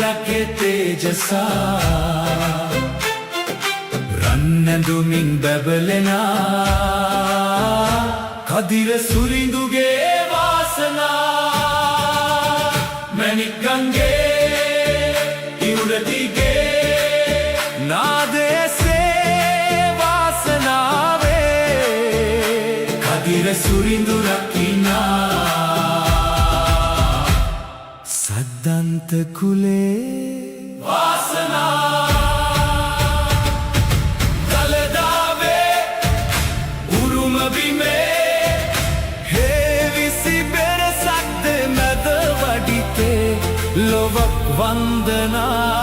කුකුලගේ තේජසා රන්නඳුමින් බැබලෙනා කදිර සුරිඳුගේ වාසනා මැණික් ගංගේ ඉවුරදිගේ නාදයේ වාසනාවේ කදිර සුරිඳු රකිනා සද්දන්ත කුලේ වාසනා දලදාවේ උරුම බිමේ හේවිසි බෙරසක්ද මැද වඩිතේ ලොවක් වන්දනා